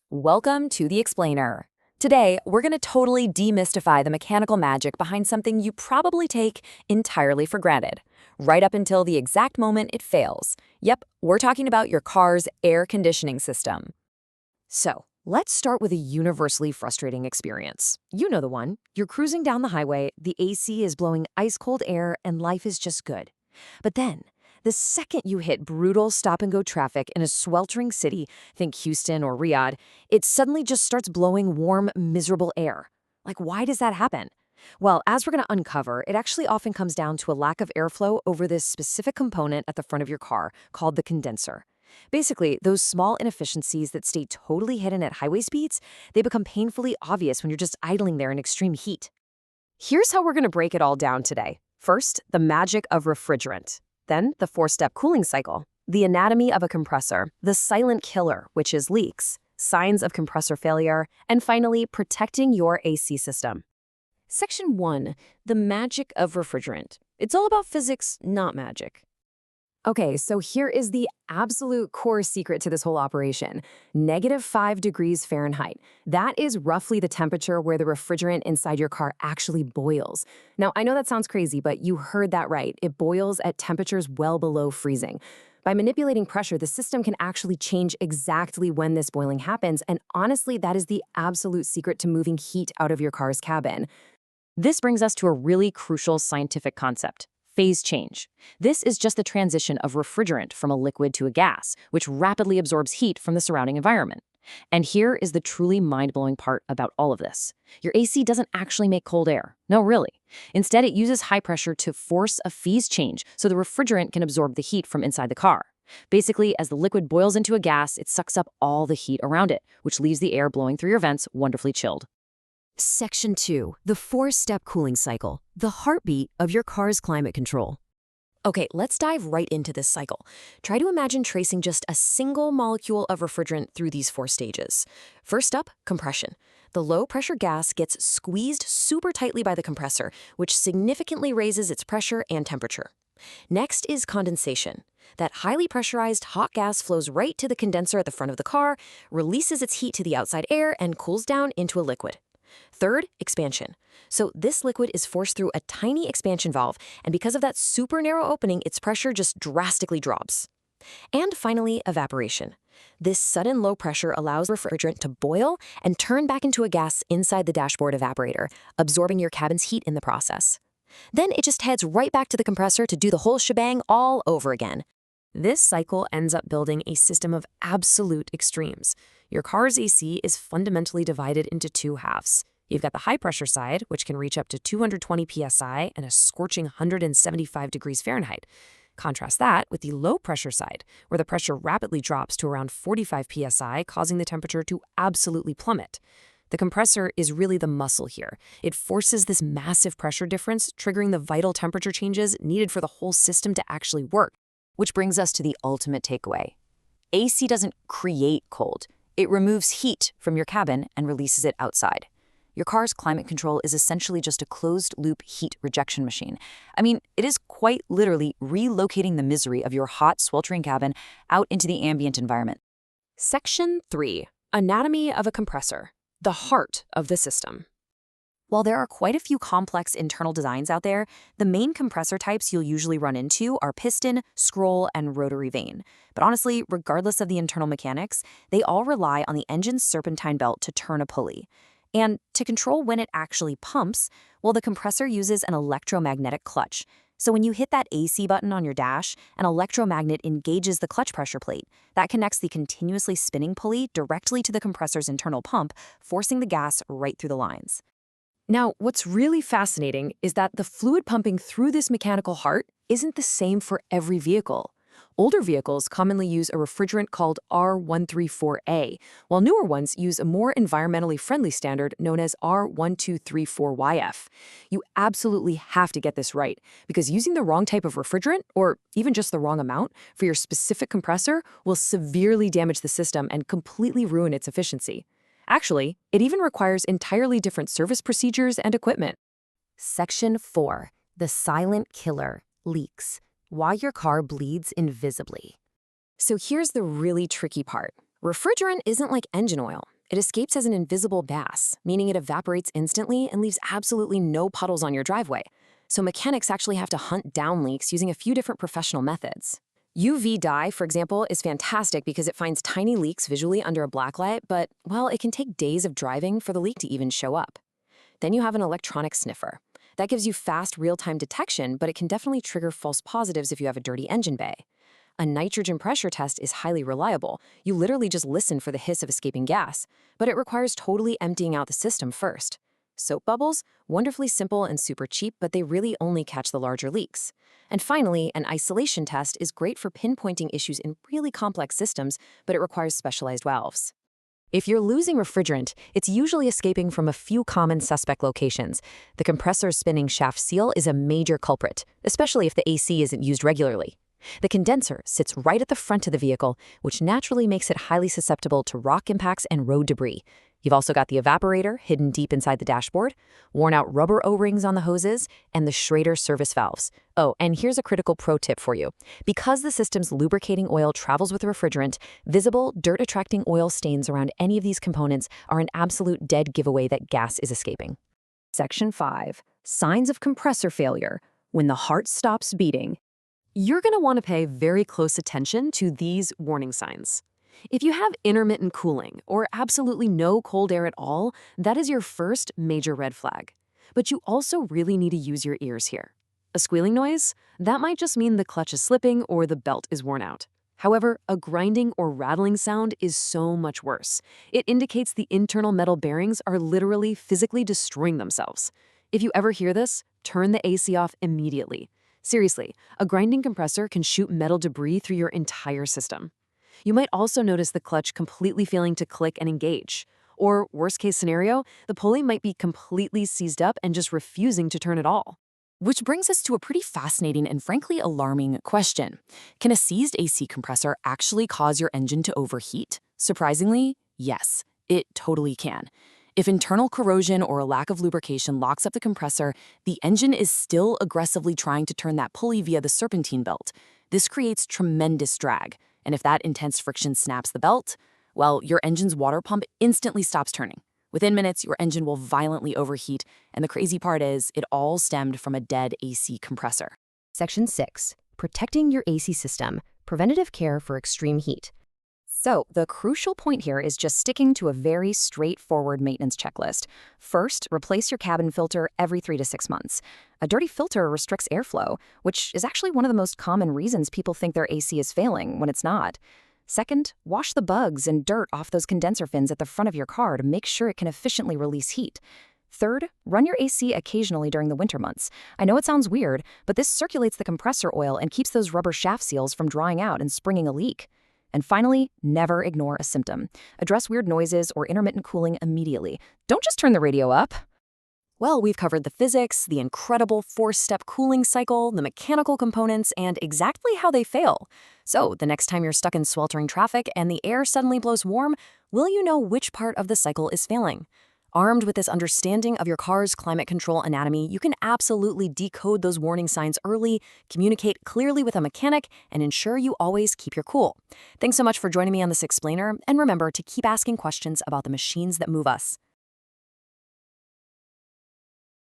Welcome to The Explainer. Today, we're going to totally demystify the mechanical magic behind something you probably take entirely for granted, right up until the exact moment it fails. Yep, we're talking about your car's air conditioning system. So, let's start with a universally frustrating experience. You know the one. You're cruising down the highway, the AC is blowing ice-cold air, and life is just good. But then, the second you hit brutal stop-and-go traffic in a sweltering city, think Houston or Riyadh, it suddenly just starts blowing warm, miserable air. Like, why does that happen? Well, as we're going to uncover, it actually often comes down to a lack of airflow over this specific component at the front of your car, called the condenser. Basically, those small inefficiencies that stay totally hidden at highway speeds, they become painfully obvious when you're just idling there in extreme heat. Here's how we're going to break it all down today. First, the magic of refrigerant. Then, the four-step cooling cycle, the anatomy of a compressor, the silent killer, which is leaks, signs of compressor failure, and finally, protecting your AC system. Section 1, the magic of refrigerant. It's all about physics, not magic. Okay, so here is the absolute core secret to this whole operation. -5 degrees Fahrenheit. That is roughly the temperature where the refrigerant inside your car actually boils. Now, I know that sounds crazy, but you heard that right. It boils at temperatures well below freezing. By manipulating pressure, the system can actually change exactly when this boiling happens, and honestly, that is the absolute secret to moving heat out of your car's cabin. This brings us to a really crucial scientific concept. Phase change. This is just the transition of refrigerant from a liquid to a gas, which rapidly absorbs heat from the surrounding environment. And here is the truly mind-blowing part about all of this. Your AC doesn't actually make cold air. No, really. Instead, it uses high pressure to force a phase change so the refrigerant can absorb the heat from inside the car. Basically, as the liquid boils into a gas, it sucks up all the heat around it, which leaves the air blowing through your vents wonderfully chilled. Section 2, the four-step cooling cycle, the heartbeat of your car's climate control. Okay, let's dive right into this cycle. Try to imagine tracing just a single molecule of refrigerant through these four stages. First up, compression. The low-pressure gas gets squeezed super tightly by the compressor, which significantly raises its pressure and temperature. Next is condensation. That highly pressurized hot gas flows right to the condenser at the front of the car, releases its heat to the outside air, and cools down into a liquid. Third, expansion. So this liquid is forced through a tiny expansion valve, and because of that super narrow opening, its pressure just drastically drops. And finally, evaporation. This sudden low pressure allows refrigerant to boil and turn back into a gas inside the dashboard evaporator, absorbing your cabin's heat in the process. Then it just heads right back to the compressor to do the whole shebang all over again. This cycle ends up building a system of absolute extremes. Your car's AC is fundamentally divided into two halves. You've got the high-pressure side, which can reach up to 220 psi and a scorching 175 degrees Fahrenheit. Contrast that with the low-pressure side, where the pressure rapidly drops to around 45 psi, causing the temperature to absolutely plummet. The compressor is really the muscle here. It forces this massive pressure difference, triggering the vital temperature changes needed for the whole system to actually work. Which brings us to the ultimate takeaway. AC doesn't create cold. It removes heat from your cabin and releases it outside. Your car's climate control is essentially just a closed-loop heat rejection machine. I mean, it is quite literally relocating the misery of your hot, sweltering cabin out into the ambient environment. Section 3, anatomy of a compressor, the heart of the system. While there are quite a few complex internal designs out there, the main compressor types you'll usually run into are piston, scroll, and rotary vane. But honestly, regardless of the internal mechanics, they all rely on the engine's serpentine belt to turn a pulley. And to control when it actually pumps, well, the compressor uses an electromagnetic clutch. So when you hit that AC button on your dash, an electromagnet engages the clutch pressure plate. That connects the continuously spinning pulley directly to the compressor's internal pump, forcing the gas right through the lines. Now, what's really fascinating is that the fluid pumping through this mechanical heart isn't the same for every vehicle. Older vehicles commonly use a refrigerant called R134A, while newer ones use a more environmentally friendly standard known as R1234YF. You absolutely have to get this right, because using the wrong type of refrigerant, or even just the wrong amount, for your specific compressor will severely damage the system and completely ruin its efficiency. Actually, it even requires entirely different service procedures and equipment. Section 4, the silent killer, leaks. Why your car bleeds invisibly. So here's the really tricky part. Refrigerant isn't like engine oil. It escapes as an invisible gas, meaning it evaporates instantly and leaves absolutely no puddles on your driveway. So mechanics actually have to hunt down leaks using a few different professional methods. UV dye, for example, is fantastic because it finds tiny leaks visually under a blacklight, but, well, it can take days of driving for the leak to even show up. Then you have an electronic sniffer. That gives you fast, real-time detection, but it can definitely trigger false positives if you have a dirty engine bay. A nitrogen pressure test is highly reliable. You literally just listen for the hiss of escaping gas, but it requires totally emptying out the system first. Soap bubbles? Wonderfully simple and super cheap, but they really only catch the larger leaks. And finally, an isolation test is great for pinpointing issues in really complex systems, but it requires specialized valves. If you're losing refrigerant, it's usually escaping from a few common suspect locations. The compressor's spinning shaft seal is a major culprit, especially if the AC isn't used regularly. The condenser sits right at the front of the vehicle, which naturally makes it highly susceptible to rock impacts and road debris. You've also got the evaporator hidden deep inside the dashboard, worn-out rubber O-rings on the hoses, and the Schrader service valves. Oh, and here's a critical pro tip for you. Because the system's lubricating oil travels with the refrigerant, visible, dirt-attracting oil stains around any of these components are an absolute dead giveaway that gas is escaping. Section 5. Signs of compressor failure. When the heart stops beating. You're going to want to pay very close attention to these warning signs. If you have intermittent cooling or absolutely no cold air at all, that is your first major red flag. But you also really need to use your ears here. A squealing noise? That might just mean the clutch is slipping or the belt is worn out. However, a grinding or rattling sound is so much worse. It indicates the internal metal bearings are literally physically destroying themselves. If you ever hear this, turn the AC off immediately. Seriously, a grinding compressor can shoot metal debris through your entire system. You might also notice the clutch completely failing to click and engage. Or, worst case scenario, the pulley might be completely seized up and just refusing to turn at all. Which brings us to a pretty fascinating and frankly alarming question. Can a seized AC compressor actually cause your engine to overheat? Surprisingly, yes, it totally can. If internal corrosion or a lack of lubrication locks up the compressor, the engine is still aggressively trying to turn that pulley via the serpentine belt. This creates tremendous drag, and if that intense friction snaps the belt, well, your engine's water pump instantly stops turning. Within minutes, your engine will violently overheat, and the crazy part is, it all stemmed from a dead AC compressor. Section 6. Protecting your AC system. Preventative care for extreme heat. So, the crucial point here is just sticking to a very straightforward maintenance checklist. First, replace your cabin filter every 3 to 6 months. A dirty filter restricts airflow, which is actually one of the most common reasons people think their AC is failing when it's not. Second, wash the bugs and dirt off those condenser fins at the front of your car to make sure it can efficiently release heat. Third, run your AC occasionally during the winter months. I know it sounds weird, but this circulates the compressor oil and keeps those rubber shaft seals from drying out and springing a leak. And finally, never ignore a symptom. Address weird noises or intermittent cooling immediately. Don't just turn the radio up. Well, we've covered the physics, the incredible 4-step cooling cycle, the mechanical components, and exactly how they fail. So, the next time you're stuck in sweltering traffic and the air suddenly blows warm, will you know which part of the cycle is failing? Armed with this understanding of your car's climate control anatomy, you can absolutely decode those warning signs early, communicate clearly with a mechanic, and ensure you always keep your cool. Thanks so much for joining me on this explainer, and remember to keep asking questions about the machines that move us.